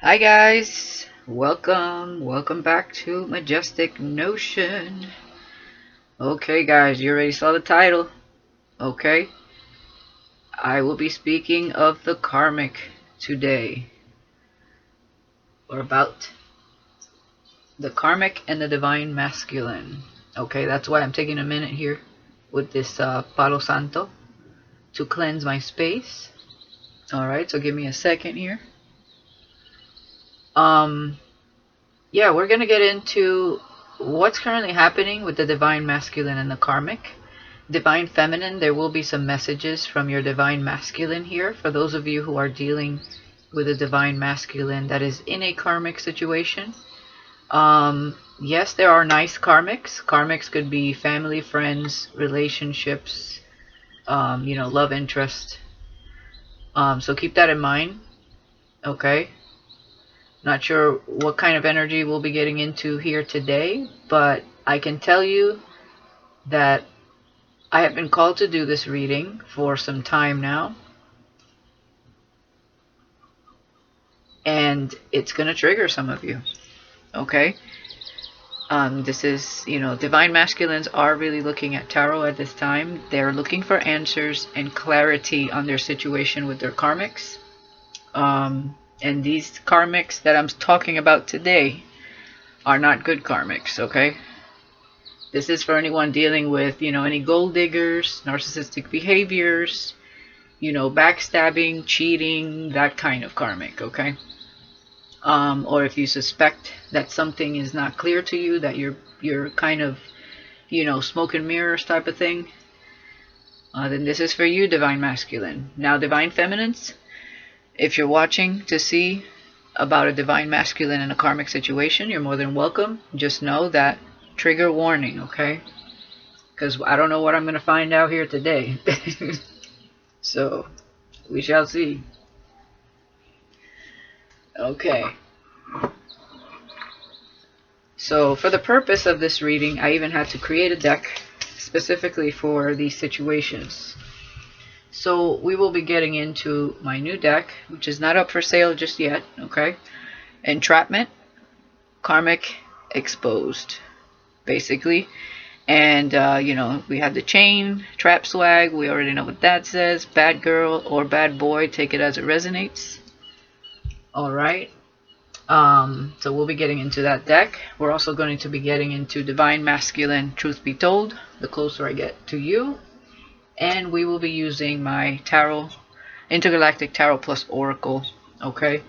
Hi guys, welcome back to Majestic Notion. Okay guys, you already saw the title. Okay, I will be speaking of the karmic today, or about the karmic and the divine masculine. Okay, that's why I'm taking a minute here with this Palo Santo to cleanse my space. Alright, so give me a second here. Um, yeah, we're gonna get into what's currently happening with the divine masculine and the karmic. Divine feminine, there will be some messages from your divine masculine here for those of you who are dealing with a divine masculine that is in a karmic situation. Yes, there are nice karmics. Karmics could be family, friends, relationships, love interest. So keep that in mind. Okay. Not sure what kind of energy we'll be getting into here today, but I can tell you that I have been called to do this reading for some time now, and it's going to trigger some of you. Okay? This is, divine masculines are really looking at tarot at this time. They're looking for answers and clarity on their situation with their karmics. And these karmics that I'm talking about today are not good karmics, okay? This is for anyone dealing with, any gold diggers, narcissistic behaviors, backstabbing, cheating, that kind of karmic, okay? Or if you suspect that something is not clear to you, that you're kind of, smoke and mirrors type of thing, then this is for you, divine masculine. Now, divine feminines, if you're watching to see about a divine masculine in a karmic situation, you're more than welcome. Just know that trigger warning, okay? Because I don't know what I'm going to find out here today. So, we shall see. Okay. So, for the purpose of this reading, I even had to create a deck specifically for these situations. So, we will be getting into my new deck, which is not up for sale just yet, okay? Entrapment, Karmic, Exposed, basically. And, we have the chain, trap swag. We already know what that says. Bad girl or bad boy, take it as it resonates. Alright. So we'll be getting into that deck. We're also going to be getting into divine masculine, truth be told, the closer I get to you. And we will be using my tarot, Intergalactic Tarot Plus Oracle. Okay.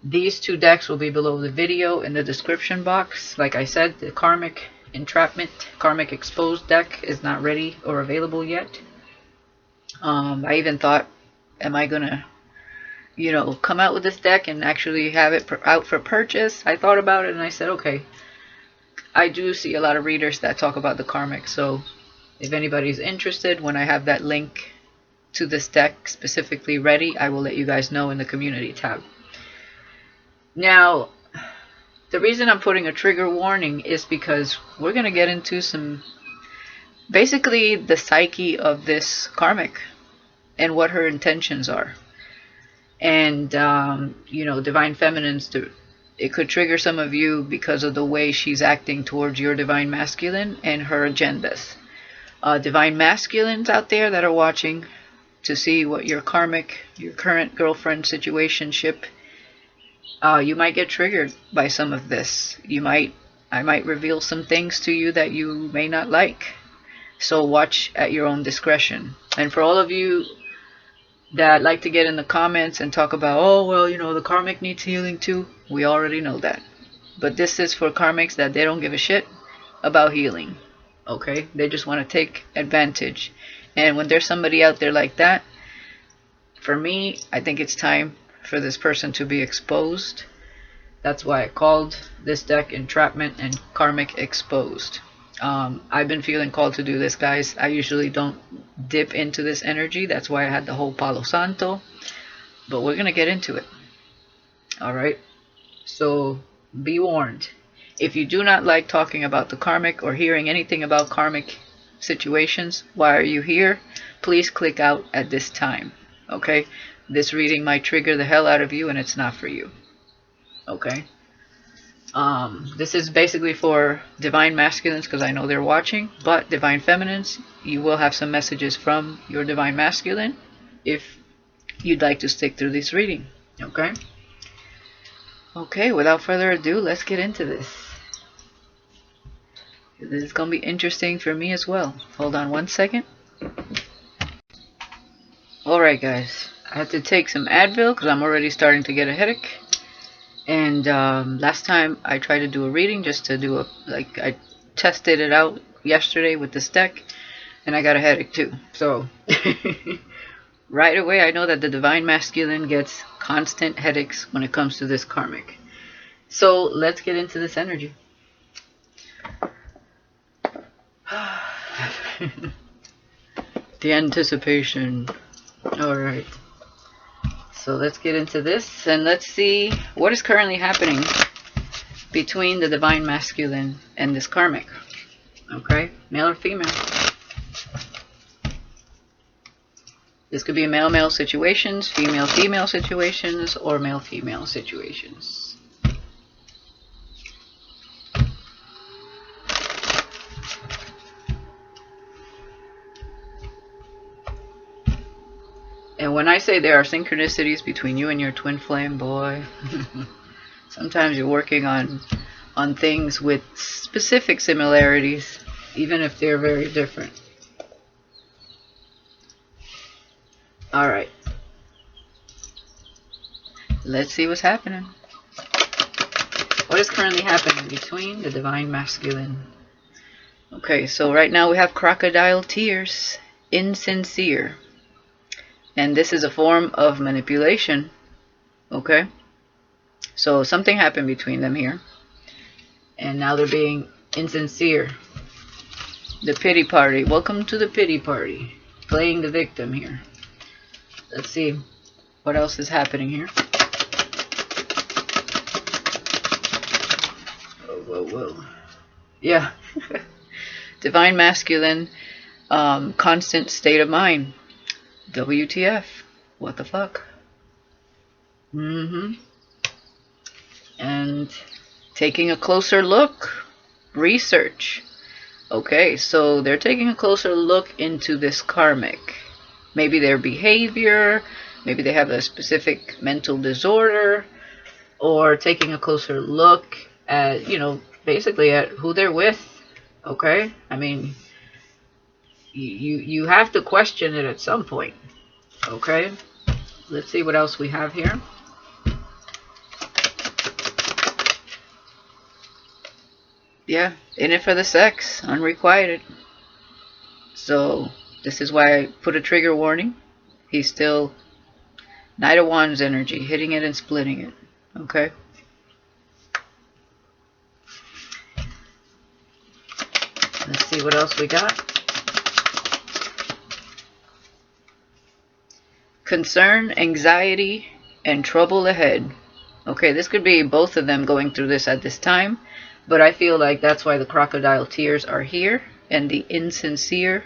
These two decks will be below the video in the description box. Like I said, the Karmic Entrapment, Karmic Exposed deck is not ready or available yet. I even thought, am I going to, come out with this deck and actually have it out for purchase? I thought about it and I said, okay. I do see a lot of readers that talk about the Karmic, so if anybody's interested, when I have that link to this deck specifically ready, I will let you guys know in the community tab. Now, the reason I'm putting a trigger warning is because we're going to get into basically the psyche of this karmic and what her intentions are. And, divine feminines, it could trigger some of you because of the way she's acting towards your divine masculine and her agendas. Divine masculines out there that are watching to see what your karmic, your current girlfriend situationship, you might get triggered by some of this. I might reveal some things to you that you may not like. So watch at your own discretion. And for all of you that like to get in the comments and talk about, oh, well, the karmic needs healing too, we already know that. But this is for karmics that they don't give a shit about healing. Okay? They just want to take advantage. And when there's somebody out there like that, for me, I think it's time for this person to be exposed. That's why I called this deck Entrapment and Karmic Exposed. I've been feeling called to do this, guys. I usually don't dip into this energy. That's why I had the whole Palo Santo. But we're going to get into it. Alright? So, be warned. If you do not like talking about the karmic or hearing anything about karmic situations, why are you here? Please click out at this time. Okay? This reading might trigger the hell out of you and it's not for you. Okay. This is basically for divine masculines because I know they're watching, but divine feminines, you will have some messages from your divine masculine if you'd like to stick through this reading. Okay. Okay, without further ado, let's get into this. This is going to be interesting for me as well. Hold on one second. Alright guys, I had to take some Advil because I'm already starting to get a headache. And last time I tried to do a reading just to do I tested it out yesterday with this deck and I got a headache too. So right away I know that the divine masculine gets constant headaches when it comes to this karmic. So let's get into this energy. The anticipation. Alright. So let's get into this and let's see what is currently happening between the divine masculine and this karmic. Okay, male or female. This could be male-male situations, female-female situations, or male-female situations. And when I say there are synchronicities between you and your twin flame, boy, sometimes you're working on things with specific similarities, even if they're very different. Alright. Let's see what's happening. What is currently happening between the divine masculine? Okay, so right now we have crocodile tears, insincere. And this is a form of manipulation. Okay? So something happened between them here. And now they're being insincere. The pity party. Welcome to the pity party. Playing the victim here. Let's see what else is happening here. Whoa, whoa, whoa. Yeah. Divine masculine, constant state of mind. WTF. What the fuck? And taking a closer look. Research. Okay, so they're taking a closer look into this karmic. Maybe their behavior, maybe they have a specific mental disorder, or taking a closer look at, you know, basically at who they're with. Okay? I mean, you have to question it at some point. Okay? Let's see what else we have here. Yeah, in it for the sex, unrequited. So this is why I put a trigger warning. He's still Knight of Wands energy, hitting it and splitting it. Okay? Let's see what else we got. Concern, anxiety, and trouble ahead. Okay, this could be both of them going through this at this time, but I feel like that's why the crocodile tears are here, and the insincere,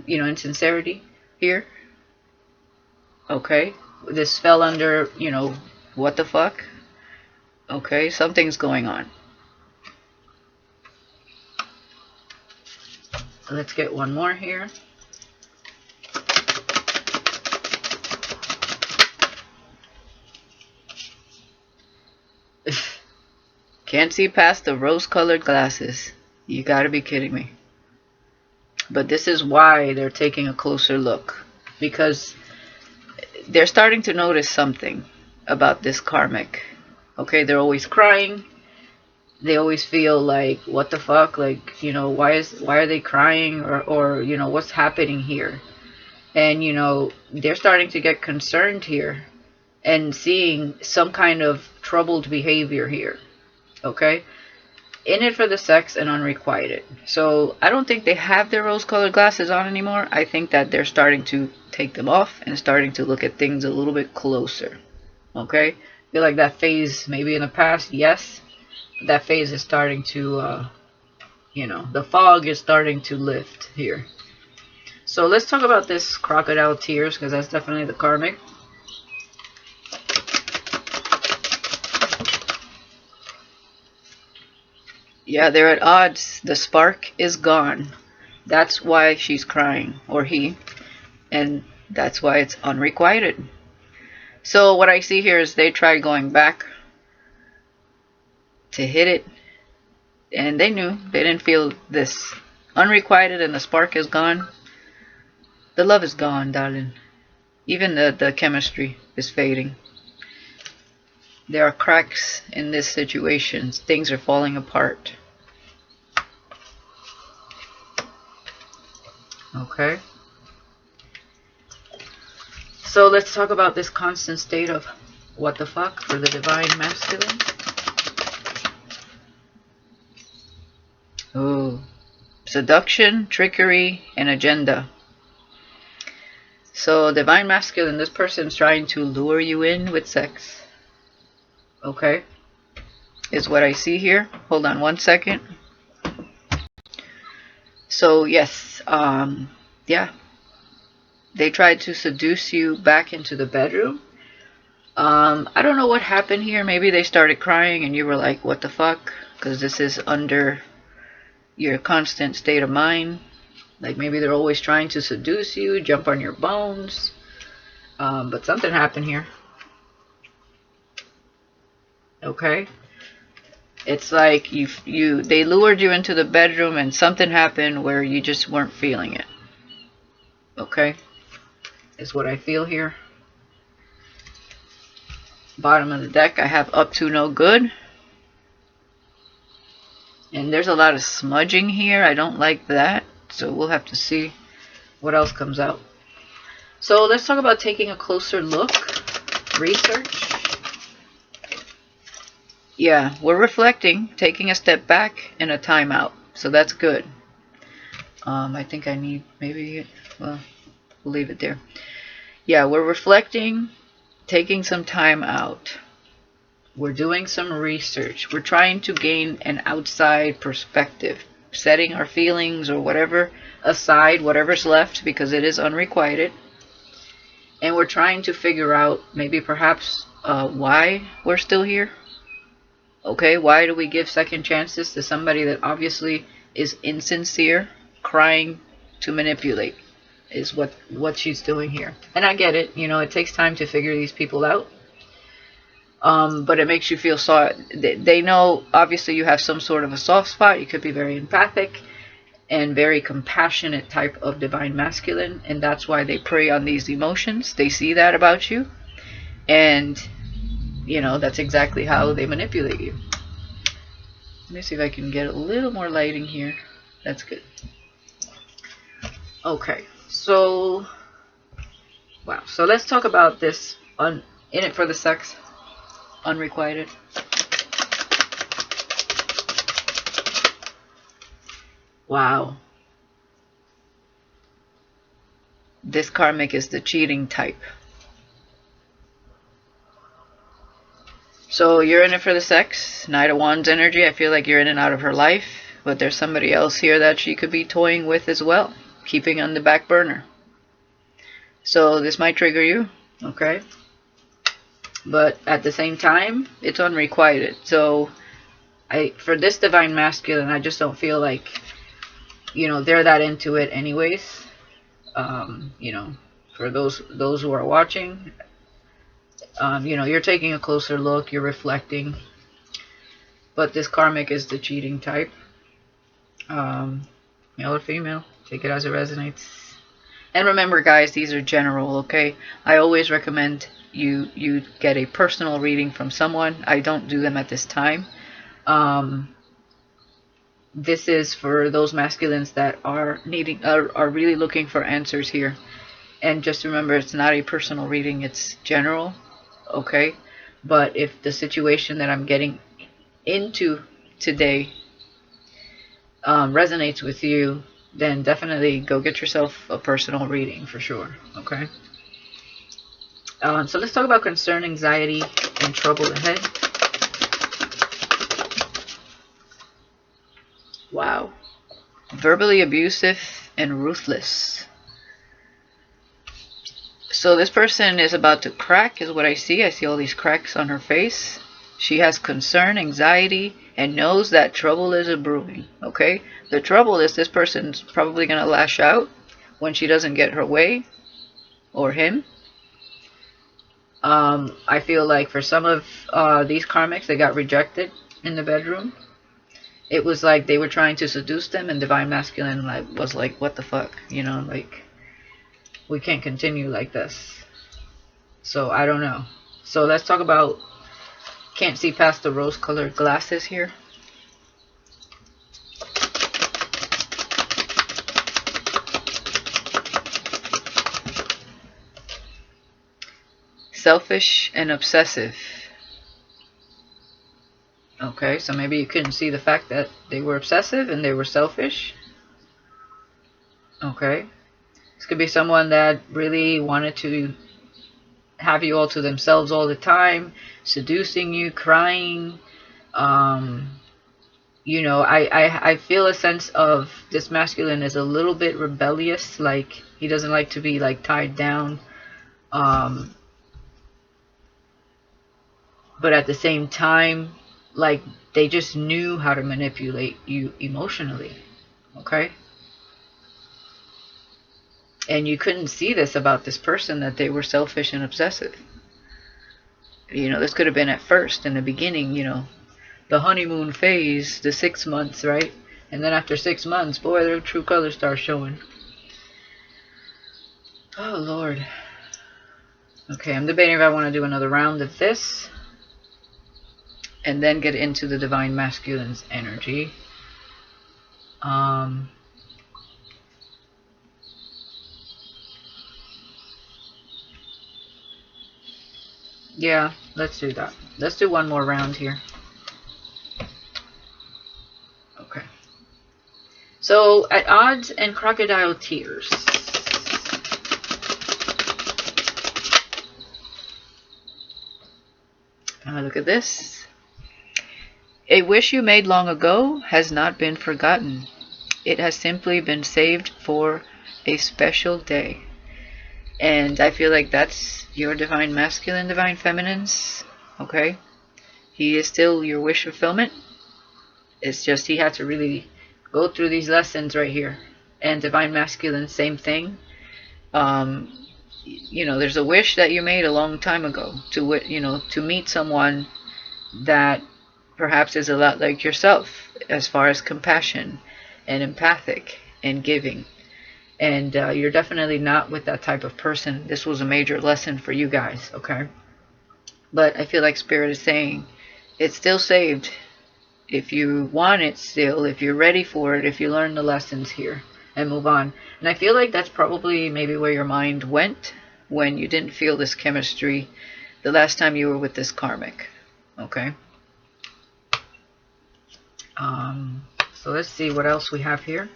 insincerity here. Okay, this fell under, what the fuck? Okay, something's going on. Let's get one more here. Can't see past the rose-colored glasses. You gotta be kidding me. But this is why they're taking a closer look. Because they're starting to notice something about this karmic. Okay, they're always crying. They always feel like, what the fuck? Like, why are they crying? Or what's happening here? And, they're starting to get concerned here. And seeing some kind of troubled behavior here. Okay, in it for the sex and unrequited. So I don't think they have their rose-colored glasses on anymore. I think that they're starting to take them off and starting to look at things a little bit closer. Okay, feel like that phase maybe in the past, yes, but that phase is starting to, the fog is starting to lift here. So let's talk about this crocodile tears because that's definitely the karmic. Yeah, they're at odds. The spark is gone. That's why she's crying, or he, and that's why it's unrequited. So what I see here is they tried going back to hit it, and they knew they didn't feel this. Unrequited and the spark is gone. The love is gone, darling. Even the chemistry is fading. There are cracks in this situation. Things are falling apart. Okay. So let's talk about this constant state of what the fuck for the divine masculine. Ooh. Seduction, trickery, and agenda. So divine masculine, this person's trying to lure you in with sex. Okay. Is what I see here. Hold on one second. So yes, yeah. They tried to seduce you back into the bedroom. I don't know what happened here. Maybe they started crying and you were like, what the fuck? Because this is under your constant state of mind. Like maybe they're always trying to seduce you, jump on your bones. But something happened here. Okay. It's like they lured you into the bedroom and something happened where you just weren't feeling it. Okay. Is what I feel here. Bottom of the deck, I have up to no good. And there's a lot of smudging here. I don't like that. So we'll have to see what else comes out. So let's talk about taking a closer look. Research. Yeah, we're reflecting, taking a step back and a timeout. So that's good. I think I need maybe, well, we'll leave it there. Yeah, we're reflecting, taking some time out. We're doing some research. We're trying to gain an outside perspective, setting our feelings or whatever aside, whatever's left, because it is unrequited. And we're trying to figure out maybe perhaps why we're still here. Okay, why do we give second chances to somebody that obviously is insincere, crying to manipulate, is what she's doing here. And I get it, it takes time to figure these people out. But it makes you feel sorry. They know, obviously, you have some sort of a soft spot. You could be very empathic and very compassionate type of divine masculine, and that's why they prey on these emotions. They see that about you, and that's exactly how they manipulate you. Let me see if I can get a little more lighting here. That's good. Okay, so wow. So let's talk about this in it for the sex, unrequited. Wow. This karmic is the cheating type. So you're in it for the sex. Knight of Wands energy. I feel like you're in and out of her life. But there's somebody else here that she could be toying with as well. Keeping on the back burner. So this might trigger you. Okay. But at the same time, it's unrequited. So for this divine masculine, I just don't feel like, they're that into it anyways. For those who are watching, you're taking a closer look, you're reflecting. But this karmic is the cheating type. Male or female, take it as it resonates. And remember, guys, these are general, okay? I always recommend you get a personal reading from someone. I don't do them at this time. This is for those masculines that are really looking for answers here. And just remember, it's not a personal reading, it's general, okay? But if the situation that I'm getting into today resonates with you, then definitely go get yourself a personal reading for sure, okay? So let's talk about concern, anxiety, and trouble ahead. Wow. Verbally abusive and ruthless. So this person is about to crack, is what I see. I see all these cracks on her face. She has concern, anxiety, and knows that trouble is a brewing. Okay? The trouble is this person's probably going to lash out when she doesn't get her way, or him. I feel like for some of these karmics, they got rejected in the bedroom. It was like they were trying to seduce them, and divine masculine was like, what the fuck? You know, like, we can't continue like this. So I don't know. So let's talk about, can't see past the rose colored glasses here. Selfish and obsessive. Okay, so maybe you couldn't see the fact that they were obsessive and they were selfish. Okay. This could be someone that really wanted to have you all to themselves all the time, seducing you, crying. You know, I feel a sense of this masculine is a little bit rebellious, like he doesn't like to be like tied down. But at the same time, like they just knew how to manipulate you emotionally. Okay? And you couldn't see this about this person, that they were selfish and obsessive. You know, this could have been at first, in the beginning, you know, the honeymoon phase, the 6 months, right? And then after 6 months, boy, their true colors start showing. Oh, Lord. Okay, I'm debating if I want to do another round of this and then get into the divine masculine's energy. Yeah, let's do that. Let's do one more round here. Okay. So, at odds and crocodile tears. Look at this. A wish you made long ago has not been forgotten. It has simply been saved for a special day. And I feel like that's your divine masculine, divine feminines. Okay? He is still your wish fulfillment. It's just he had to really go through these lessons right here. And divine masculine, same thing. You know, there's a wish that you made a long time ago to, you know, to meet someone that perhaps is a lot like yourself as far as compassion and empathic and giving. And you're definitely not with that type of person. This was a major lesson for you guys, okay? But I feel like Spirit is saying it's still saved. If you want it still, if you're ready for it, if you learn the lessons here and move on. And I feel like that's probably maybe where your mind went when you didn't feel this chemistry the last time you were with this karmic, okay? So let's see what else we have here.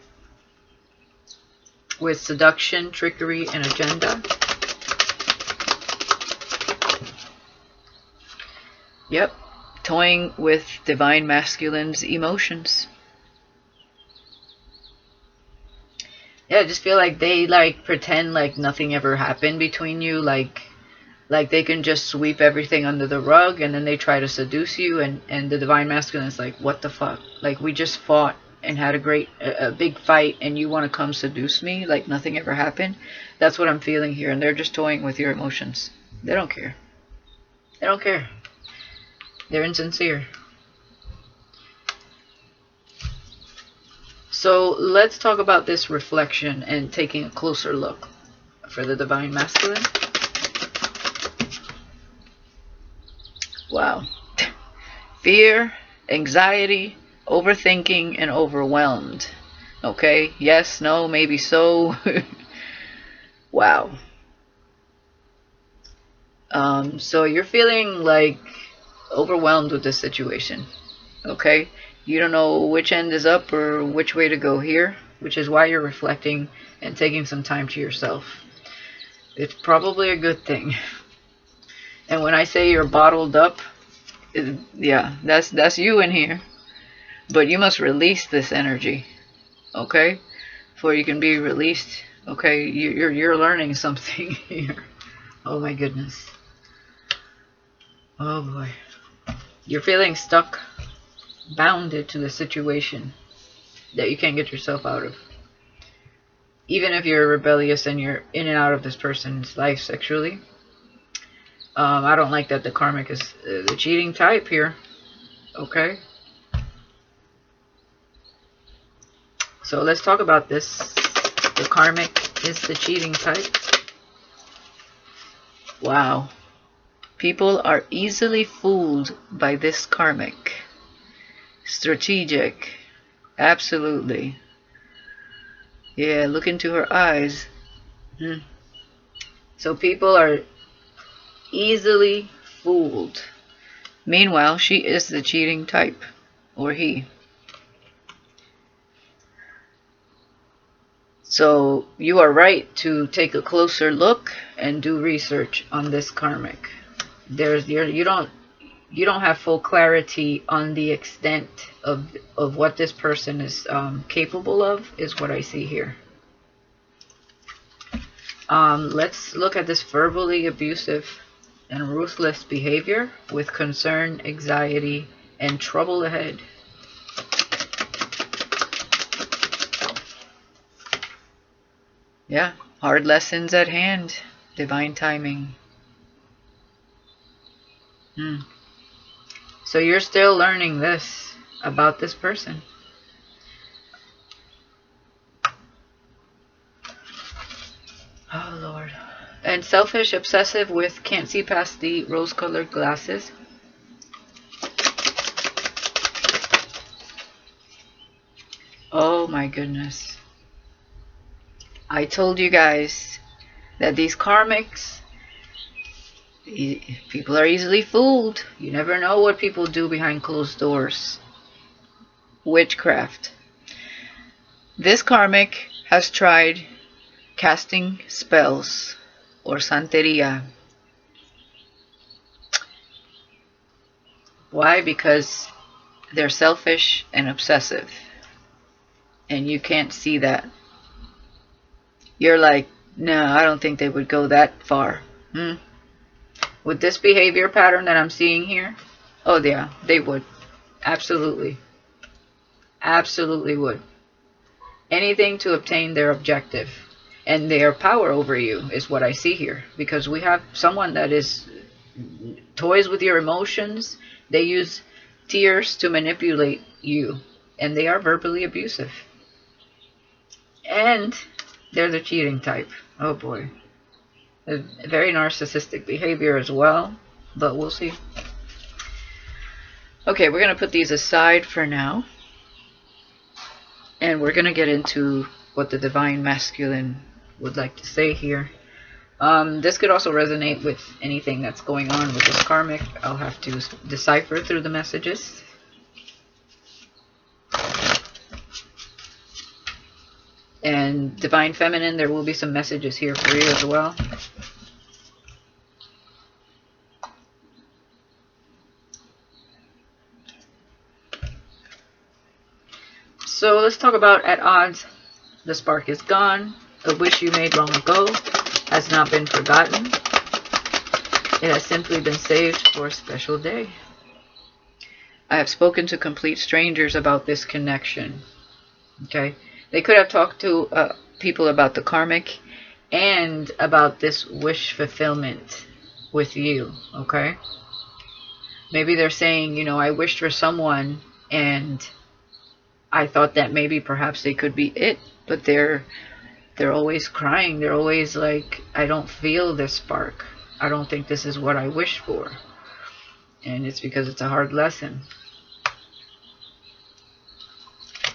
With seduction, trickery, and agenda. Yep. Toying with divine masculine's emotions. Yeah, I just feel like they like pretend like nothing ever happened between you, like they can just sweep everything under the rug, and then they try to seduce you, and the divine masculine is like, what the fuck? Like, we just fought and had a big fight, and you want to come seduce me like nothing ever happened? That's what I'm feeling here. And they're just toying with your emotions. They don't care. They don't care. They're insincere. So let's talk about this reflection and taking a closer look for the divine masculine. Wow. Fear, anxiety, overthinking, and overwhelmed. Okay? Yes, no, maybe so. Wow. So you're feeling like overwhelmed with this situation. Okay? You don't know which end is up or which way to go here, which is why you're reflecting and taking some time to yourself. It's probably a good thing. And when I say you're bottled up, yeah, that's you in here. But you must release this energy, okay? Before you can be released, okay? You're learning something here. Oh my goodness. Oh boy. You're feeling stuck, bounded to the situation that you can't get yourself out of. Even if you're rebellious and you're in and out of this person's life sexually. I don't like that the karmic is the cheating type here. Okay. So let's talk about this. The karmic is the cheating type. Wow. People are easily fooled by this karmic. Strategic. Absolutely. Yeah, look into her eyes. So people are easily fooled. Meanwhile, she is the cheating type. Or he. So you are right to take a closer look and do research on this karmic. You don't have full clarity on the extent of what this person is capable of, is what I see here. Let's look at this verbally abusive and ruthless behavior with concern, anxiety, and trouble ahead. Yeah, hard lessons at hand, divine timing. So you're still learning this about this person. Oh, Lord. And selfish, obsessive with can't see past the rose-colored glasses. Oh, my goodness. I told you guys that these karmics, people are easily fooled. You never know what people do behind closed doors. Witchcraft. This karmic has tried casting spells or santeria. Why? Because they're selfish and obsessive. And you can't see that. You're like, no, I don't think they would go that far. With this behavior pattern that I'm seeing here, oh yeah, they would. Absolutely. Absolutely would. Anything to obtain their objective. And their power over you is what I see here. Because we have someone that is toys with your emotions. They use tears to manipulate you. And they are verbally abusive. And they're the cheating type. Oh boy. A very narcissistic behavior as well. But we'll see. Okay, we're going to put these aside for now. And we're going to get into what the divine masculine would like to say here. This could also resonate with anything that's going on with this karmic. I'll have to decipher through the messages. And divine feminine, there will be some messages here for you as well. So let's talk about at odds. The spark is gone. A wish you made long ago has not been forgotten. It has simply been saved for a special day. I have spoken to complete strangers about this connection. Okay. They could have talked to people about the karmic and about this wish fulfillment with you. Okay. Maybe they're saying, you know, I wished for someone and I thought that maybe perhaps they could be it, but they're always crying. They're always like, I don't feel this spark. I don't think this is what I wish for. And it's because it's a hard lesson.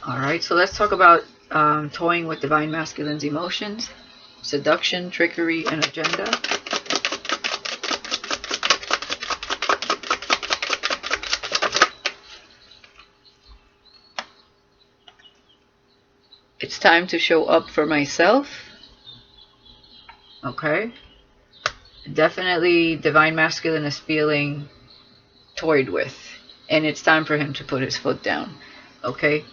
Alright, so let's talk about toying with divine masculine's emotions, seduction, trickery, and agenda. It's time to show up for myself. Okay. Definitely divine masculine is feeling toyed with. And it's time for him to put his foot down. Okay.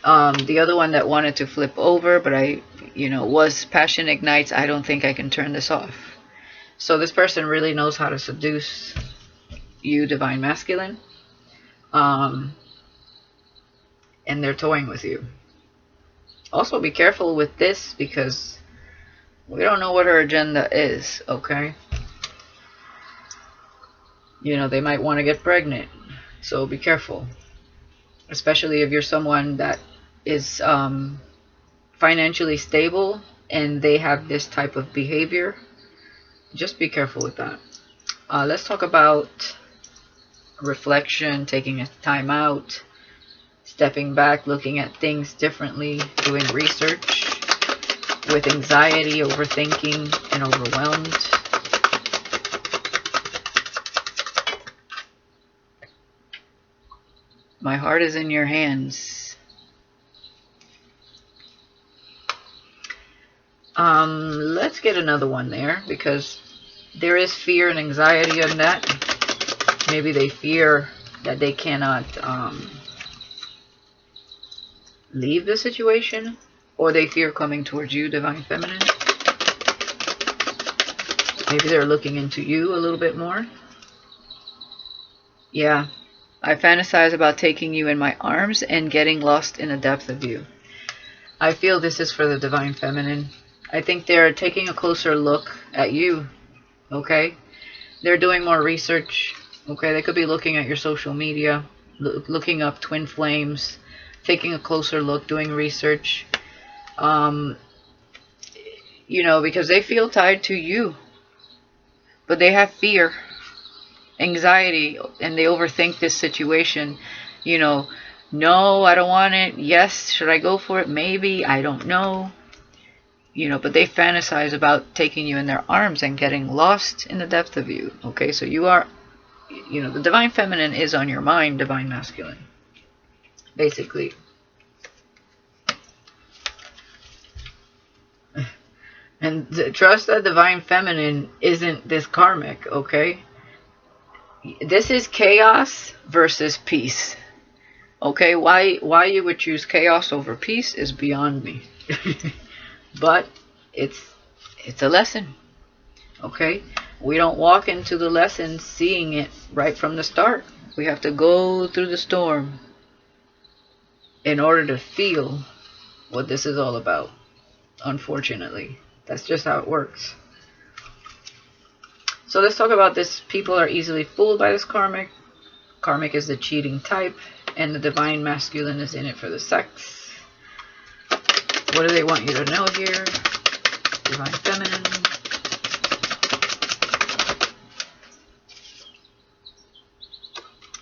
The other one that wanted to flip over, but was passion ignites. I don't think I can turn this off. So this person really knows how to seduce you, divine masculine. and they're toying with you. Also, be careful with this because we don't know what her agenda is, okay? You know, they might want to get pregnant, so be careful. Especially if you're someone that is financially stable and they have this type of behavior. Just be careful with that. Let's talk about reflection, taking a time out, stepping back, looking at things differently, doing research with anxiety, overthinking, and overwhelmed. My heart is in your hands. Let's get another one there because there is fear and anxiety on that. Maybe they fear that they cannot leave the situation, or they fear coming towards you, Divine Feminine. Maybe they're looking into you a little bit more. Yeah. I fantasize about taking you in my arms and getting lost in the depth of you. I feel this is for the Divine Feminine. I think they're taking a closer look at you, okay? They're doing more research, okay? They could be looking at your social media, looking up twin flames, taking a closer look, doing research. You know, because they feel tied to you, but they have fear, anxiety, and they overthink this situation. You know, no, I don't want it. Yes, should I go for it? Maybe, I don't know. You know, but they fantasize about taking you in their arms and getting lost in the depth of you. Okay, so you are, you know, the Divine Feminine is on your mind, Divine Masculine, basically. And trust that Divine Feminine isn't this karmic, okay? This is chaos versus peace. Okay, why you would choose chaos over peace is beyond me. But it's a lesson. Okay? We don't walk into the lesson seeing it right from the start. We have to go through the storm in order to feel what this is all about. Unfortunately, that's just how it works. So let's talk about this. People are easily fooled by this karmic. Karmic is the cheating type, and the Divine Masculine is in it for the sex. What do they want you to know here? Divine Feminine.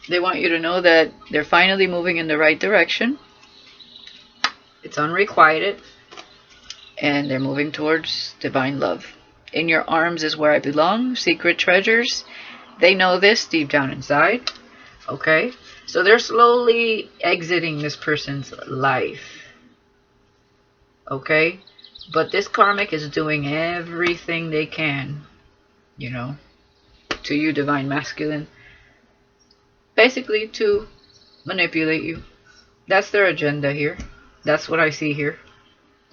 They want you to know that they're finally moving in the right direction. It's unrequited. And they're moving towards divine love. In your arms is where I belong. Secret treasures. They know this deep down inside. Okay? So they're slowly exiting this person's life. Okay? But this karmic is doing everything they can, you know, to you, Divine Masculine. Basically to manipulate you. That's their agenda here. That's what I see here.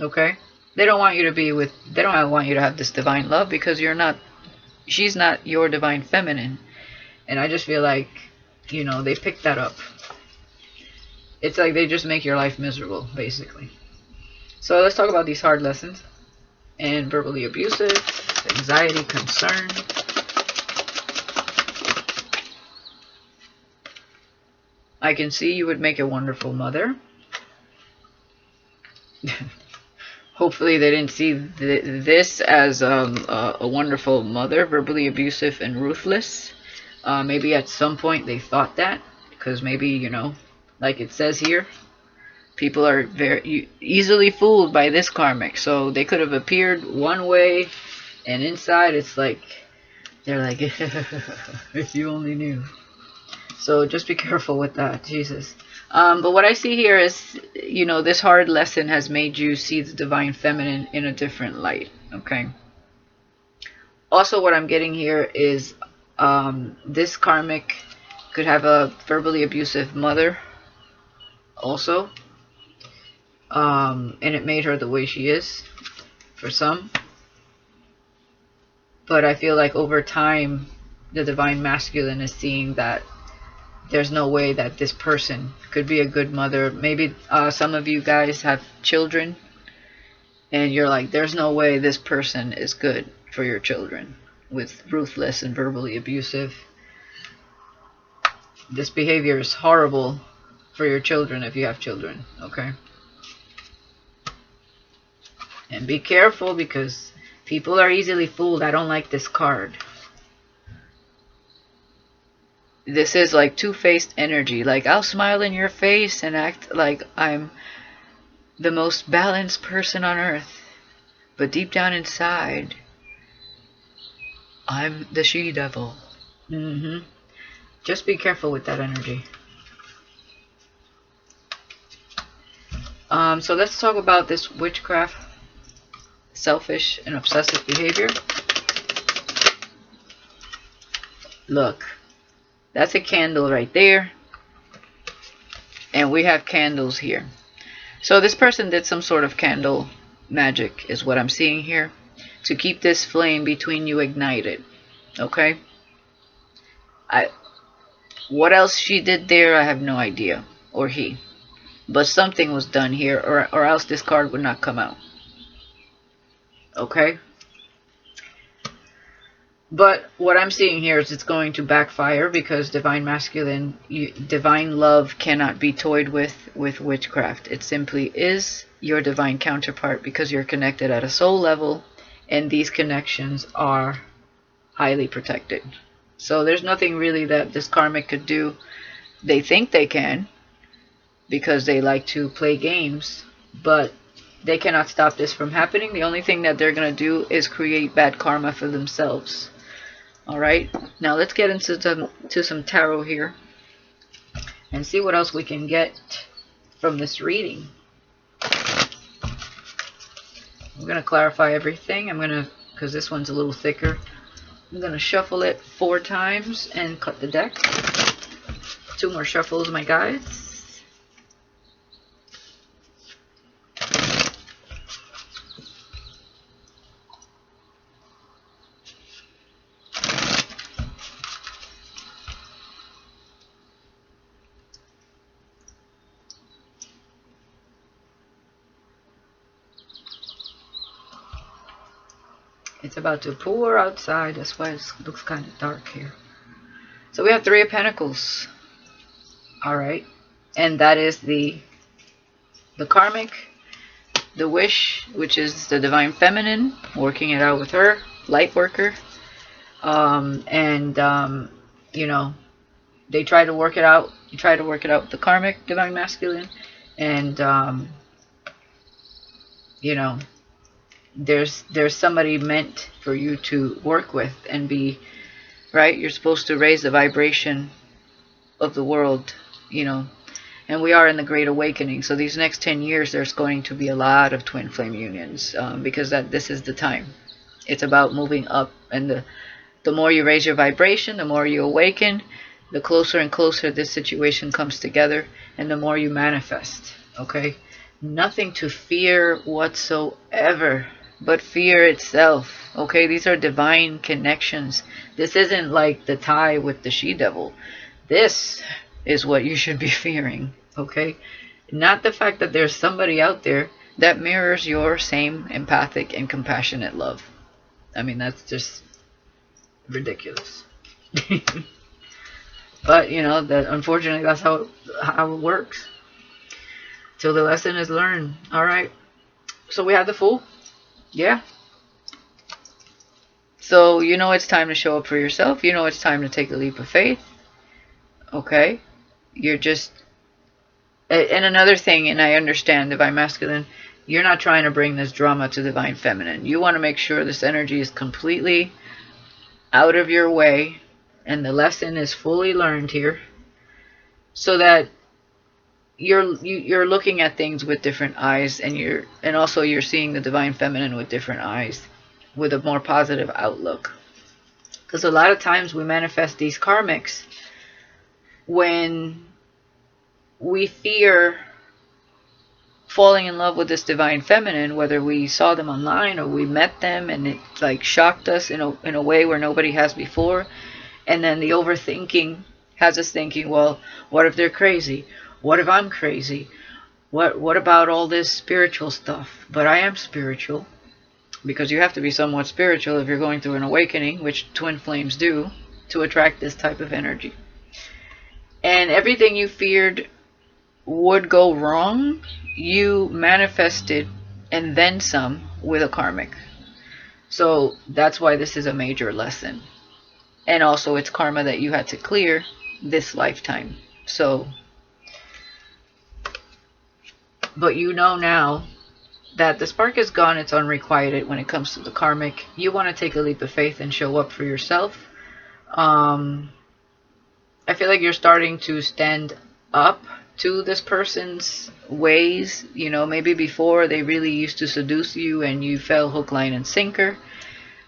Okay? They don't want you to be with, they don't want you to have this divine love because you're not, she's not your Divine Feminine. And I just feel like, you know, they picked that up. It's like they just make your life miserable, basically. So let's talk about these hard lessons. And verbally abusive, anxiety, concern. I can see you would make a wonderful mother. Hopefully they didn't see this as a wonderful mother, verbally abusive and ruthless. Maybe at some point they thought that, because maybe, you know, like it says here, people are very easily fooled by this karmic. So they could have appeared one way, and inside it's like, they're like, if you only knew. So just be careful with that, Jesus. But what I see here is, you know, this hard lesson has made you see the Divine Feminine in a different light, okay? Also, what I'm getting here is this karmic could have a verbally abusive mother also. And it made her the way she is for some. But I feel like over time, the Divine Masculine is seeing that there's no way that this person could be a good mother. Maybe some of you guys have children and you're like, there's no way this person is good for your children, with ruthless and verbally abusive. This behavior is horrible for your children if you have children, okay? And be careful, because people are easily fooled. I don't like this card. This is like two-faced energy. Like, I'll smile in your face and act like I'm the most balanced person on earth, but deep down inside, I'm the she-devil. Just be careful with that energy. So let's talk about this witchcraft, selfish and obsessive behavior. Look, that's a candle right there, and we have candles here. So this person did some sort of candle magic, is what I'm seeing here, to keep this flame between you ignited. Okay? What else she did there, I have no idea. Or he. But something was done here, or else this card would not come out. Okay? But what I'm seeing here is it's going to backfire, because divine masculine, divine love cannot be toyed with witchcraft. It simply is your divine counterpart, because you're connected at a soul level, and these connections are highly protected. So there's nothing really that this karmic could do. They think they can, because they like to play games, but they cannot stop this from happening. The only thing that they're going to do is create bad karma for themselves. Alright, now let's get into some tarot here and see what else we can get from this reading. I'm going to clarify everything. Because this one's a little thicker, I'm going to shuffle it 4 times and cut the deck. 2 more shuffles, my guys. It's about to pour outside. That's why it looks kind of dark here. So we have 3 of Pentacles. Alright. And that is the karmic, the wish, which is the divine feminine, working it out with her, light worker. You know, they try to work it out. You try to work it out with the karmic, divine masculine. And, you know, there's somebody meant for you to work with and be, right? You're supposed to raise the vibration of the world, you know. And we are in the Great Awakening. So these next 10 years, there's going to be a lot of twin flame unions, because this is the time. It's about moving up. And the more you raise your vibration, the more you awaken, the closer and closer this situation comes together, and the more you manifest. Okay? Nothing to fear whatsoever but fear itself. Okay, these are divine connections. This isn't like the tie with the she-devil. This is what you should be fearing. Okay, not the fact that there's somebody out there that mirrors your same empathic and compassionate love. I mean, that's just ridiculous. But you know that unfortunately that's how it works. Till the lesson is learned. All right. So we have the Fool. Yeah. So you know it's time to show up for yourself. You know it's time to take a leap of faith. Okay. You're just... And another thing, and I understand divine masculine, you're not trying to bring this drama to divine feminine. You want to make sure this energy is completely out of your way and the lesson is fully learned here, so that you're looking at things with different eyes, and also you're seeing the divine feminine with different eyes, with a more positive outlook. Because a lot of times we manifest these karmics when we fear falling in love with this divine feminine, whether we saw them online or we met them and it like shocked us in a way where nobody has before. And then the overthinking has us thinking, well, what if they're crazy? What if I'm crazy? What about all this spiritual stuff? But I am spiritual, because you have to be somewhat spiritual if you're going through an awakening, which twin flames do, to attract this type of energy. And everything you feared would go wrong, you manifested and then some with a karmic. So that's why this is a major lesson. And also it's karma that you had to clear this lifetime. So, but you know now that the spark is gone, it's unrequited when it comes to the karmic. You want to take a leap of faith and show up for yourself. I feel like you're starting to stand up to this person's ways. You know, maybe before they really used to seduce you and you fell hook, line, and sinker.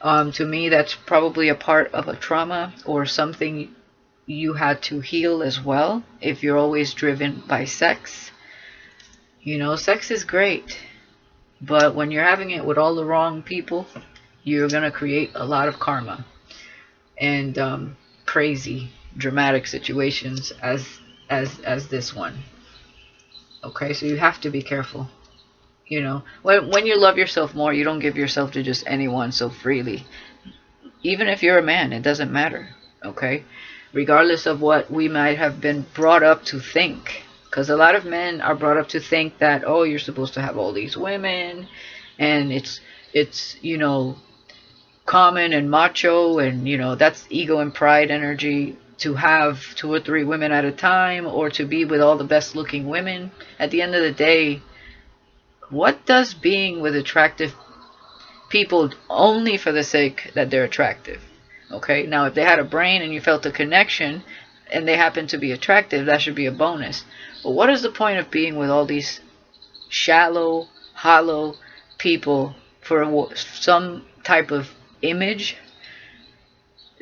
To me, that's probably a part of a trauma or something you had to heal as well. If you're always driven by sex, you know, sex is great, but when you're having it with all the wrong people, you're gonna create a lot of karma and crazy, dramatic situations as this one. Okay, so you have to be careful. You know, when you love yourself more, you don't give yourself to just anyone so freely. Even if you're a man, it doesn't matter. Okay, regardless of what we might have been brought up to think. Because a lot of men are brought up to think that, oh, you're supposed to have all these women, and it's you know, common and macho, and you know, that's ego and pride energy to have 2 or 3 women at a time, or to be with all the best looking women. At the end of the day, what does being with attractive people only for the sake that they're attractive? Okay, now if they had a brain and you felt a connection and they happen to be attractive, that should be a bonus. But what is the point of being with all these shallow, hollow people for some type of image?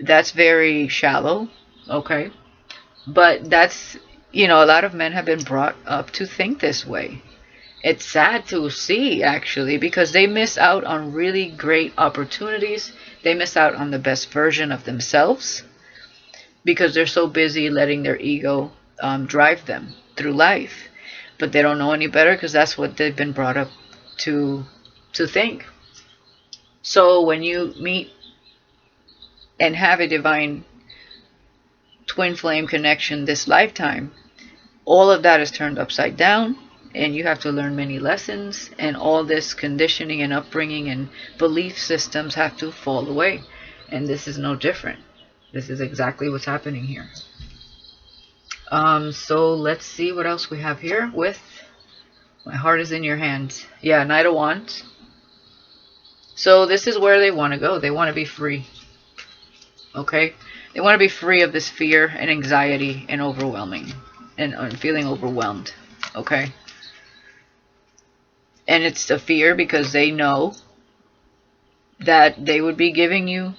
That's very shallow. Okay, but that's, you know, a lot of men have been brought up to think this way. It's sad to see, actually, because they miss out on really great opportunities. They miss out on the best version of themselves because they're so busy letting their ego drive them through life. But they don't know any better because that's what they've been brought up to think. So when you meet and have a divine twin flame connection this lifetime, all of that is turned upside down, and you have to learn many lessons, and all this conditioning and upbringing and belief systems have to fall away. And this is no different. This is exactly what's happening here. So let's see what else we have here with my heart is in your hands. Yeah, Knight of Wands. So this is where they want to go. They want to be free. Okay? They want to be free of this fear and anxiety and overwhelming and feeling overwhelmed. Okay? And it's a fear because they know that they would be giving you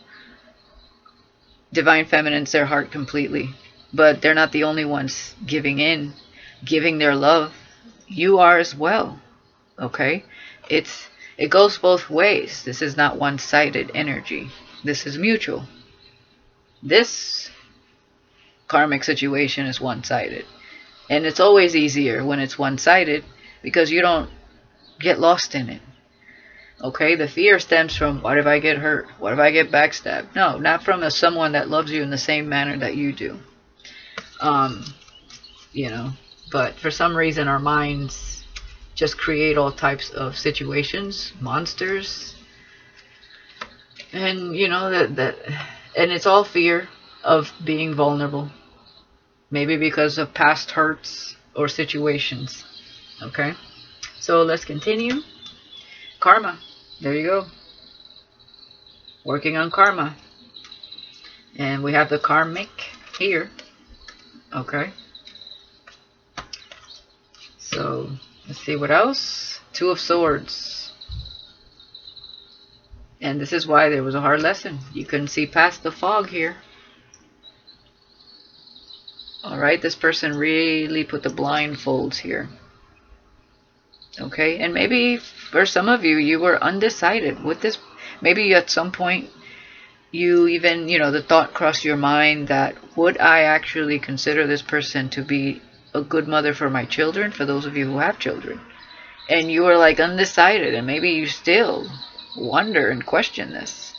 divine feminines their heart completely. But they're not the only ones giving in, giving their love. You are as well. Okay? It goes both ways. This is not one-sided energy. This is mutual. This karmic situation is one-sided. And it's always easier when it's one-sided because you don't get lost in it. Okay, the fear stems from, what if I get hurt? What if I get backstabbed? No, not from someone that loves you in the same manner that you do. You know, but for some reason our minds just create all types of situations, monsters, and you know and it's all fear of being vulnerable, maybe because of past hurts or situations. Okay, so let's continue. Karma, there you go, working on karma, and we have the karmic here. Okay, so let's see what else. 2 of Swords. And this is why there was a hard lesson. You couldn't see past the fog here. Alright, this person really put the blindfolds here. Okay, and maybe for some of you, you were undecided with this. Maybe at some point you even, the thought crossed your mind that would I actually consider this person to be a good mother for my children, for those of you who have children. And you were like undecided, and maybe you still wonder and question this.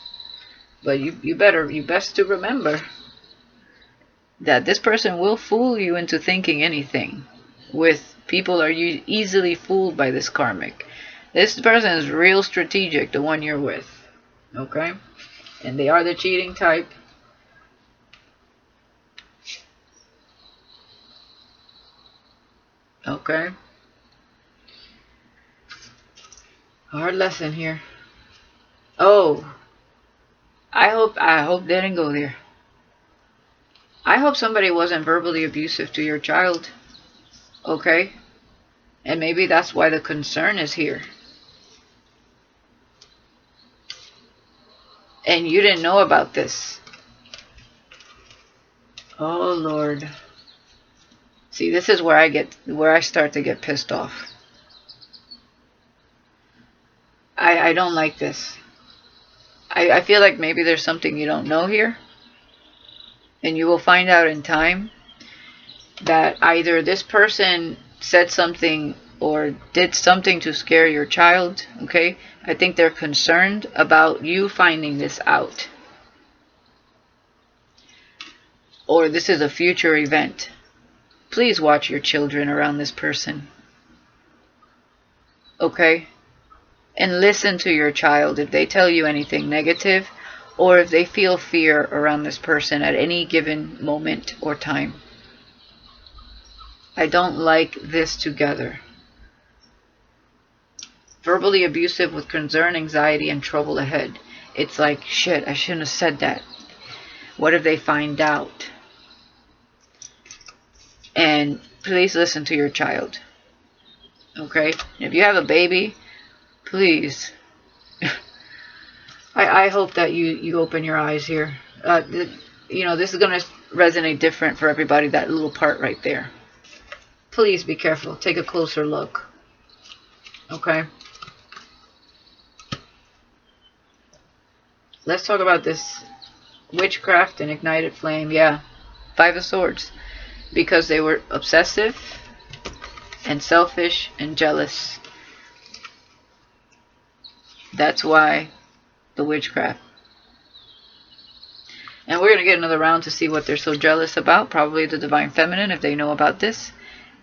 But you best to remember that this person will fool you into thinking anything. With people are you easily fooled by this karmic. This person is real strategic, the one you're with. Okay? And they are the cheating type. Okay? Hard lesson here. Oh, I hope they didn't go there. I hope somebody wasn't verbally abusive to your child. Okay? And maybe that's why the concern is here. And you didn't know about this. Oh Lord. See, this is where I start to get pissed off. I don't like this. I feel like maybe there's something you don't know here. And you will find out in time that either this person said something or did something to scare your child. Okay? I think they're concerned about you finding this out. Or this is a future event. Please watch your children around this person. Okay? And listen to your child if they tell you anything negative, or if they feel fear around this person at any given moment or time. I don't like this together. Verbally abusive with concern, anxiety, and trouble ahead. It's like, shit, I shouldn't have said that. What if they find out? And please listen to your child. Okay? If you have a baby, please. I hope that you open your eyes here. This is going to resonate different for everybody, that little part right there. Please be careful. Take a closer look. Okay? Let's talk about this witchcraft and ignited flame. Yeah. 5 of Swords. Because they were obsessive and selfish and jealous. That's why the witchcraft. And we're going to get another round to see what they're so jealous about. Probably the divine feminine, if they know about this.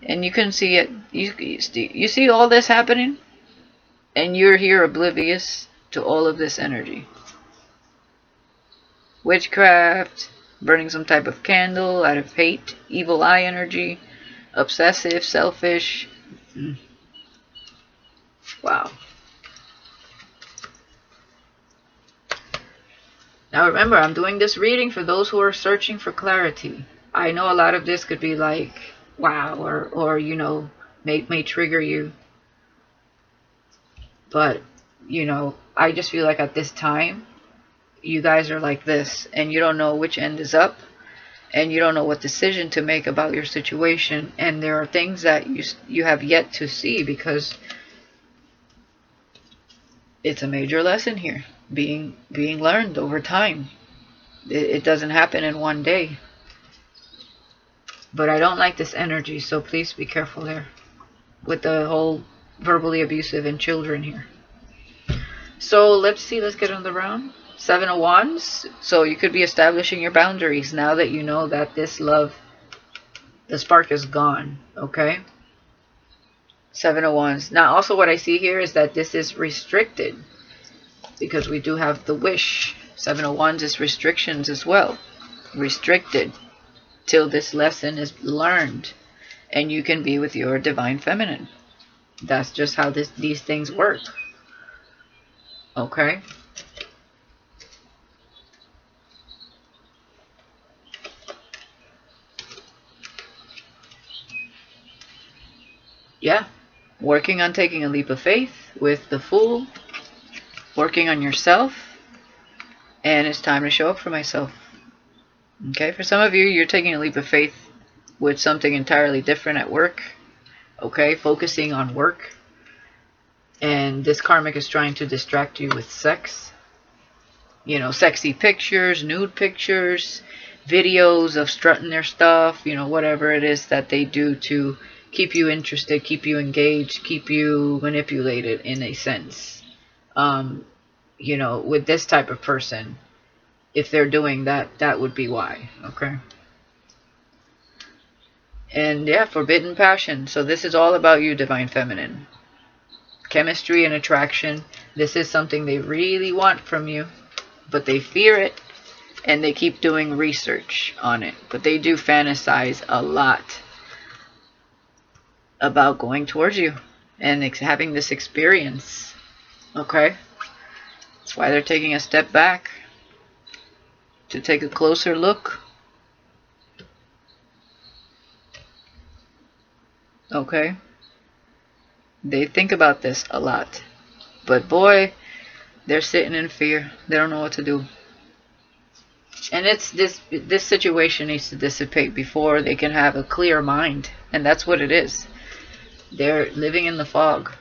And you can see it. You see all this happening? And you're here oblivious to all of this energy. Witchcraft, burning some type of candle out of hate, evil eye energy, obsessive, selfish. Wow. Now remember, I'm doing this reading for those who are searching for clarity. I know a lot of this could be like, wow, or may trigger you. But, I just feel like at this time, you guys are like this, and you don't know which end is up, and you don't know what decision to make about your situation, and there are things that you have yet to see, because it's a major lesson here being learned over time. It doesn't happen in one day. But I don't like this energy, so please be careful there with the whole verbally abusive and children here. So let's see, let's get on the round. 7 of Wands. So you could be establishing your boundaries now that you know that this love, the spark is gone. Okay? 7 of Wands. Now also what I see here is that this is restricted, because we do have the wish. 7 of Wands is restrictions as well. Restricted till this lesson is learned and you can be with your divine feminine. That's just how these things work. Okay? Yeah. Working on taking a leap of faith with the Fool. Working on yourself. And it's time to show up for myself. Okay? For some of you, you're taking a leap of faith with something entirely different at work. Okay? Focusing on work. And this karmic is trying to distract you with sex. you know, sexy pictures, nude pictures, videos of strutting their stuff, you know, whatever it is that they do to keep you interested, keep you engaged, keep you manipulated in a sense. You know, with this type of person, if they're doing that, that would be why, okay? And yeah, forbidden passion. So this is all about you, Divine Feminine. Chemistry and attraction. This is something they really want from you, but they fear it, and they keep doing research on it. But they do fantasize a lot about going towards you and having this experience. Okay? That's why they're taking a step back to take a closer look. Okay? They think about this a lot. But boy, they're sitting in fear. They don't know what to do. And it's this situation needs to dissipate before they can have a clear mind. And that's what it is. They're living in the fog.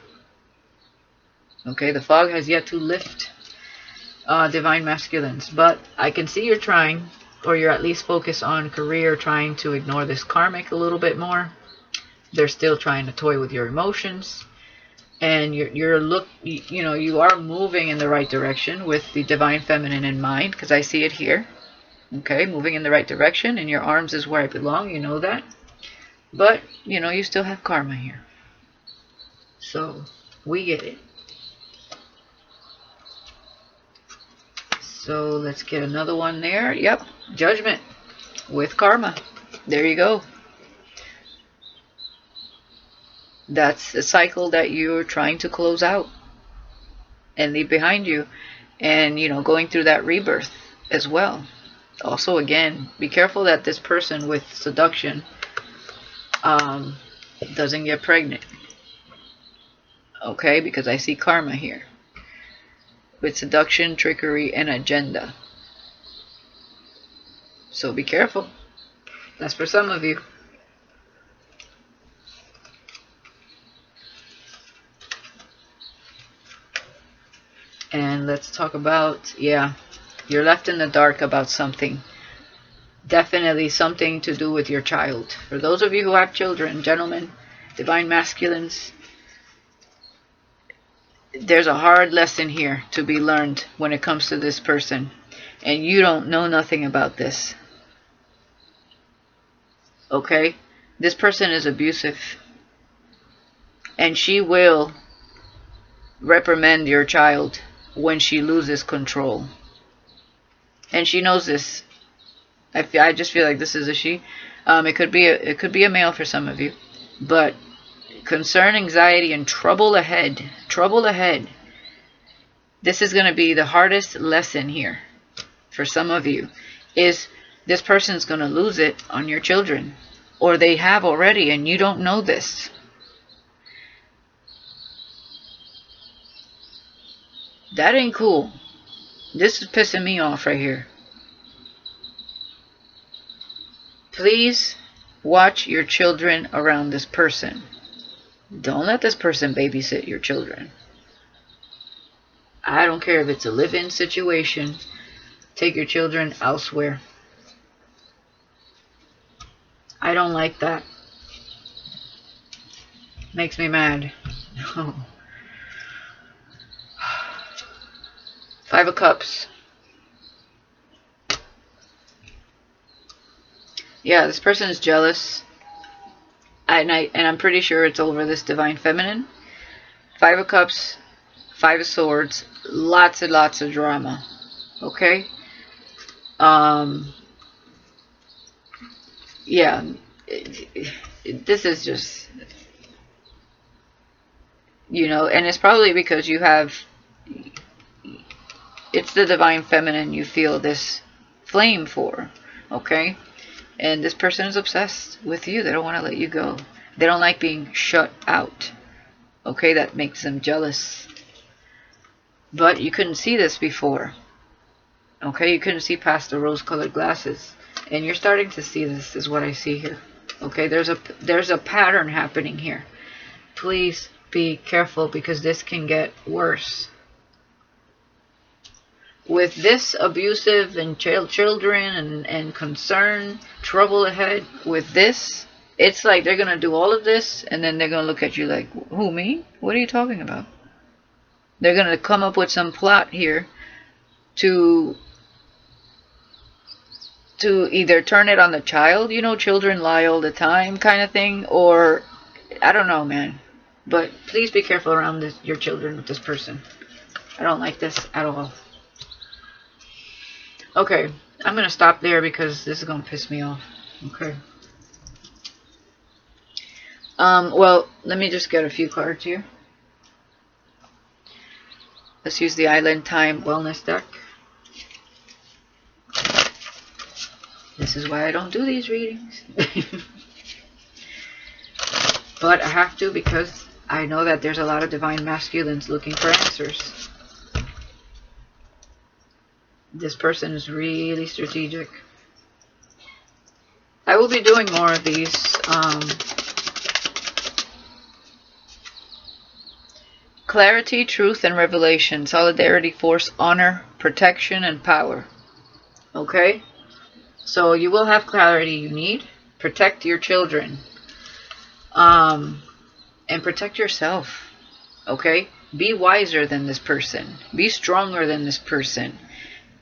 Okay, the fog has yet to lift, Divine Masculines. But I can see you're trying, or you're at least focused on career, trying to ignore this karmic a little bit more. They're still trying to toy with your emotions. And you know, you are moving in the right direction with the Divine Feminine in mind, because I see it here. Okay, moving in the right direction, and your arms is where I belong, you know that. But, you know, you still have karma here. So, we get it. So, let's get another one there. Yep, Judgment with karma. There you go. That's a cycle that you're trying to close out and leave behind you. And, you know, going through that rebirth as well. Also, again, be careful that this person with seduction doesn't get pregnant. Okay, because I see karma here. With seduction, trickery, and agenda. So be careful. That's for some of you. And let's talk about, yeah, you're left in the dark about something. Definitely something to do with your child. For those of you who have children, gentlemen, Divine Masculines, there's a hard lesson here to be learned when it comes to this person. And you don't know nothing about this. Okay? This person is abusive. And she will reprimand your child when she loses control. And she knows this. I just feel like this is a she. It could be a male for some of you. But concern, anxiety, and trouble ahead. Trouble ahead. This is going to be the hardest lesson here for some of you. Is this person's going to lose it on your children. Or they have already and you don't know this. That ain't cool. This is pissing me off right here. Please watch your children around this person. Don't let this person babysit your children. I don't care if it's a live-in situation. Take your children elsewhere. I don't like that. Makes me mad. Five of Cups. Yeah, this person is jealous. And I'm pretty sure it's over this Divine Feminine. Five of Cups, Five of Swords, lots and lots of drama. Okay? Yeah, this is just, you know, and it's probably because you have, it's the Divine Feminine you feel this flame for. Okay? And this person is obsessed with you. They don't want to let you go. They don't like being shut out. Okay, that makes them jealous. But you couldn't see this before. Okay, you couldn't see past the rose-colored glasses. And you're starting to see this, is what I see here. Okay, there's a pattern happening here. Please be careful because this can get worse. with this abusive and children and concern, trouble ahead with this, it's like they're going to do all of this and then they're going to look at you like, who, me? What are you talking about? They're going to come up with some plot here to either turn it on the child, you know, children lie all the time kind of thing, or I don't know, man. But please be careful around your children with this person. I don't like this at all. Okay, I'm going to stop there because this is going to piss me off. Okay. Well, let me just get a few cards here. Let's use the Island Time Wellness deck. This is why I don't do these readings. But I have to because I know that there's a lot of divine masculines looking for answers. This person is really strategic. I will be doing more of these. Clarity, truth, and revelation. Solidarity, force, honor, protection, and power. Okay? So you will have clarity you need. Protect your children. And protect yourself. Okay? Be wiser than this person. Be stronger than this person.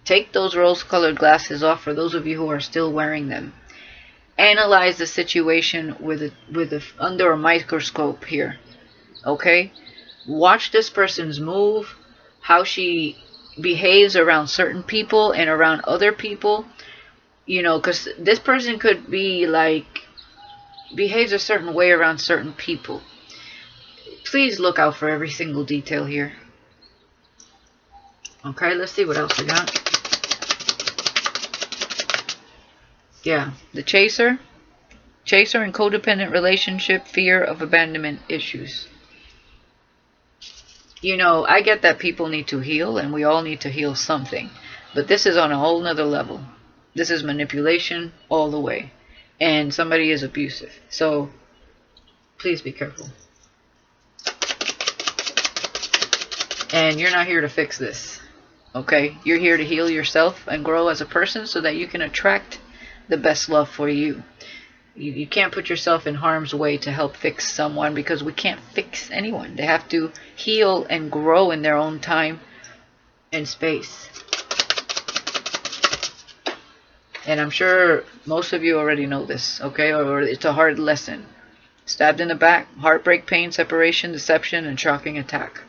Take those rose-colored glasses off for those of you who are still wearing them. Analyze the situation under a microscope here. Okay? Watch this person's move, how she behaves around certain people and around other people. You know, because this person could be like, behaves a certain way around certain people. Please look out for every single detail here. Okay, let's see what else we got. Yeah, the chaser. Chaser and codependent relationship, fear of abandonment issues. You know, I get that people need to heal, and we all need to heal something. But this is on a whole nother level. This is manipulation all the way. And somebody is abusive. So, please be careful. And you're not here to fix this. Okay? You're here to heal yourself and grow as a person so that you can attract the best love for you. You can't put yourself in harm's way to help fix someone because we can't fix anyone. They have to heal and grow in their own time and space. And I'm sure most of you already know this, okay? Or it's a hard lesson. Stabbed in the back, heartbreak, pain, separation, deception, and shocking attack.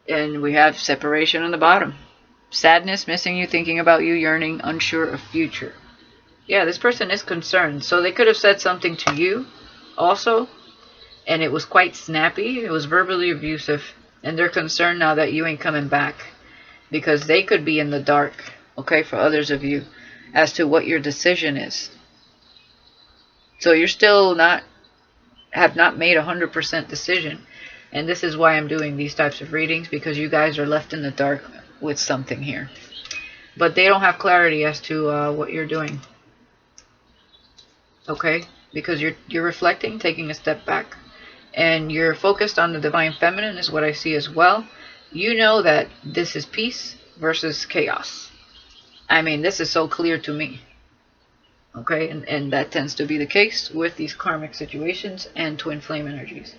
And we have separation on the bottom. Sadness, missing you, thinking about you, yearning, unsure of future. Yeah, this person is concerned. So they could have said something to you also, and it was quite snappy. It was verbally abusive. And they're concerned now that you ain't coming back. Because they could be in the dark, okay, for others of you, as to what your decision is. So you're still have not made a 100% decision. And this is why I'm doing these types of readings, because you guys are left in the dark with something here. But they don't have clarity as to what you're doing. Okay? Because you're reflecting, taking a step back. And you're focused on the divine feminine is what I see as well. You know that this is peace versus chaos. I mean, this is so clear to me. Okay? And that tends to be the case with these karmic situations and twin flame energies.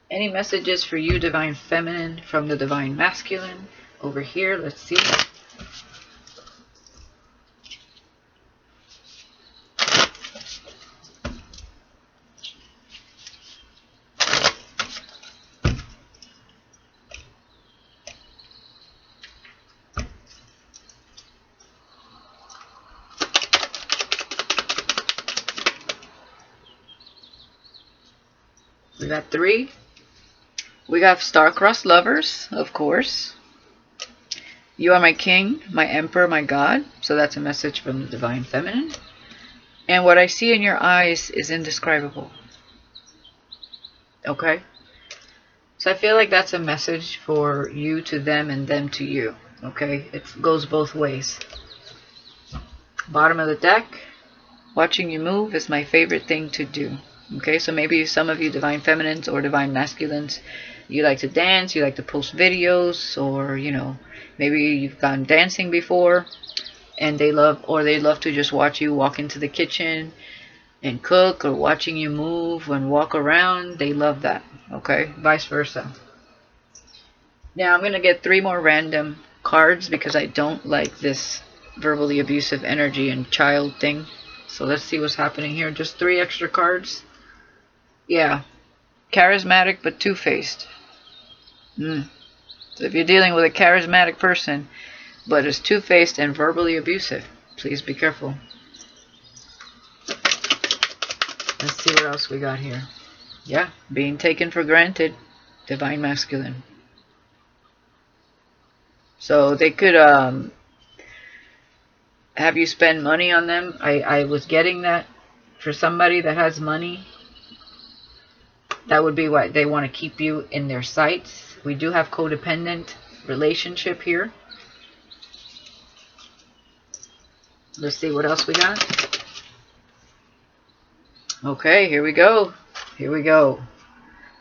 Any messages for you, divine feminine, from the divine masculine? Over here, let's see. We got 3. We got star-crossed lovers, of course. You are my king, my emperor, my god. So that's a message from the divine feminine. And what I see in your eyes is indescribable. Okay? So I feel like that's a message for you to them and them to you. Okay? It goes both ways. Bottom of the deck. Watching you move is my favorite thing to do. Okay, so maybe some of you divine feminines or divine masculines, you like to dance, you like to post videos, or you know, maybe you've gone dancing before, and they love to just watch you walk into the kitchen and cook, or watching you move and walk around. They love that. Okay, vice versa. Now I'm gonna get 3 more random cards because I don't like this verbally abusive energy and child thing. So let's see what's happening here. Just 3 extra cards. Yeah, charismatic but two-faced. So if you're dealing with a charismatic person but is two-faced and verbally abusive, please be careful. Let's see what else we got here. Yeah, being taken for granted, divine masculine. So they could have you spend money on them. I was getting that for somebody that has money. That would be why they want to keep you in their sights. We do have codependent relationship here. Let's see what else we got. Okay, here we go. Here we go.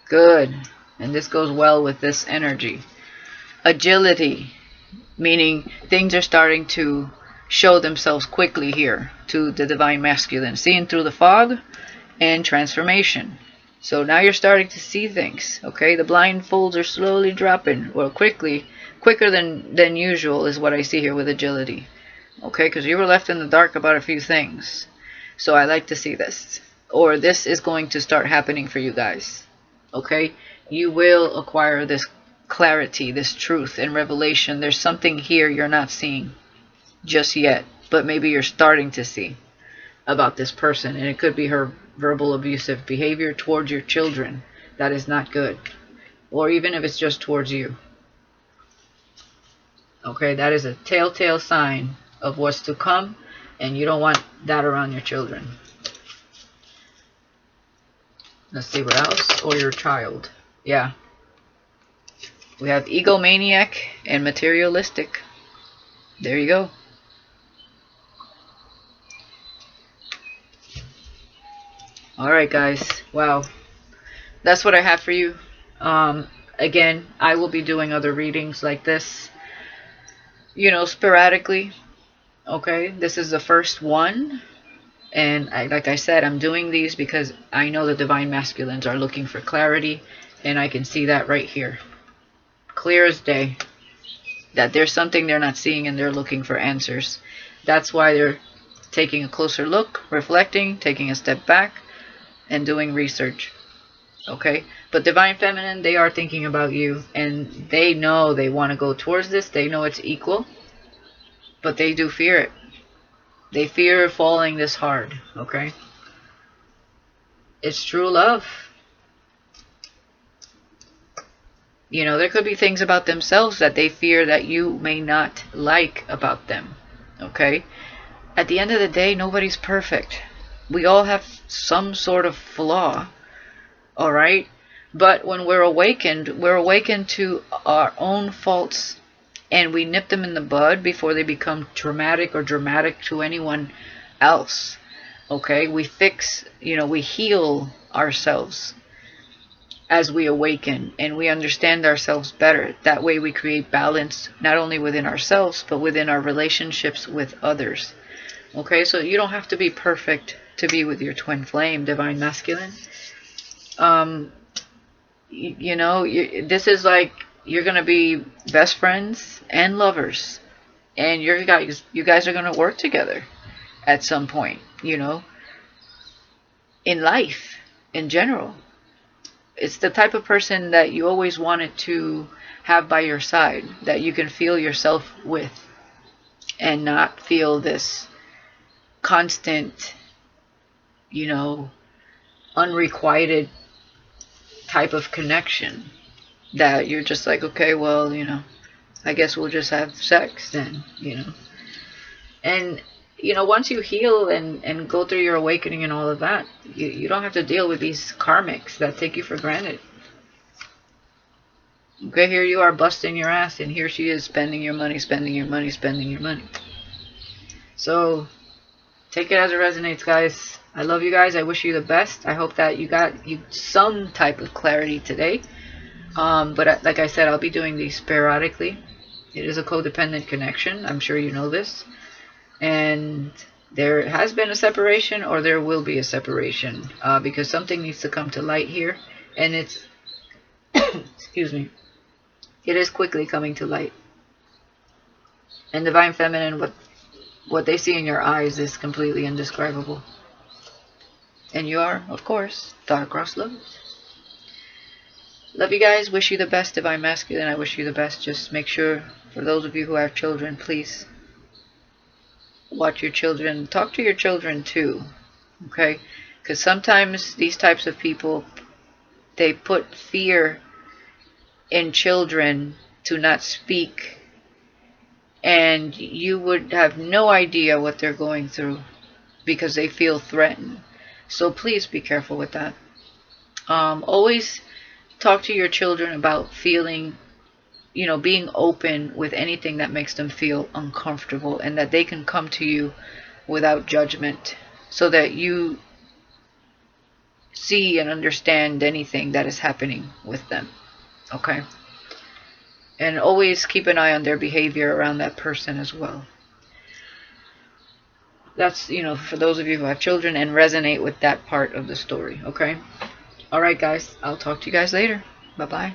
Good. And this goes well with this energy. Agility, meaning things are starting to show themselves quickly here to the divine masculine. Seeing through the fog and transformation. So now you're starting to see things, okay? The blindfolds are slowly dropping, well, quicker than usual is what I see here with agility, okay? Because you were left in the dark about a few things. So I like to see this, or this is going to start happening for you guys, okay? You will acquire this clarity, this truth and revelation. There's something here you're not seeing just yet, but maybe you're starting to see about this person, and it could be her verbal abusive behavior towards your children. That is not good. Or even if it's just towards you. Okay, that is a telltale sign of what's to come, and you don't want that around your children. Let's see what else. Or your child. Yeah. We have egomaniac and materialistic. There you go. Alright guys, wow, that's what I have for you. Again, I will be doing other readings like this, you know, sporadically. Okay, this is the first one, and like I said, I'm doing these because I know the divine masculines are looking for clarity, and I can see that right here, clear as day, that there's something they're not seeing and they're looking for answers. That's why they're taking a closer look, reflecting, taking a step back, and doing research. Okay, but divine feminine, they are thinking about you, and they know they want to go towards this. They know it's equal, but they do fear it. They fear falling this hard. Okay, it's true love. You know, there could be things about themselves that they fear that you may not like about them. Okay, at the end of the day, nobody's perfect. We all have some sort of flaw, all right? But when we're awakened to our own faults, and we nip them in the bud before they become traumatic or dramatic to anyone else, okay? We fix, you know, we heal ourselves as we awaken, and we understand ourselves better. That way we create balance, not only within ourselves, but within our relationships with others. Okay, so you don't have to be perfect to be with your twin flame, divine masculine. You know, this is like you're going to be best friends and lovers. And you guys are going to work together at some point, you know, in life, in general. It's the type of person that you always wanted to have by your side, that you can feel yourself with, and not feel this constant, you know, unrequited type of connection that you're just like, okay, well, you know, I guess we'll just have sex then, you know. And, you know, once you heal and go through your awakening and all of that, you don't have to deal with these karmics that take you for granted. Okay, here you are busting your ass, and here she is spending your money, spending your money, spending your money. So, take it as it resonates, guys. I love you guys. I wish you the best. I hope that you got some type of clarity today. But like I said, I'll be doing these periodically. It is a codependent connection. I'm sure you know this. And there has been a separation, or there will be a separation, because something needs to come to light here. And it's, excuse me, it is quickly coming to light. And Divine Feminine, what they see in your eyes is completely indescribable. And you are, of course, star-crossed lovers. Love you guys. Wish you the best, Divine Masculine. I wish you the best. Just make sure, for those of you who have children, please watch your children. Talk to your children too. Okay? Because sometimes these types of people, they put fear in children to not speak. And you would have no idea what they're going through because they feel threatened. So please be careful with that. Always talk to your children about feeling, being open with anything that makes them feel uncomfortable, and that they can come to you without judgment, so that you see and understand anything that is happening with them. Okay? And always keep an eye on their behavior around that person as well. That's, for those of you who have children and resonate with that part of the story. Okay? Alright guys, I'll talk to you guys later. Bye-bye.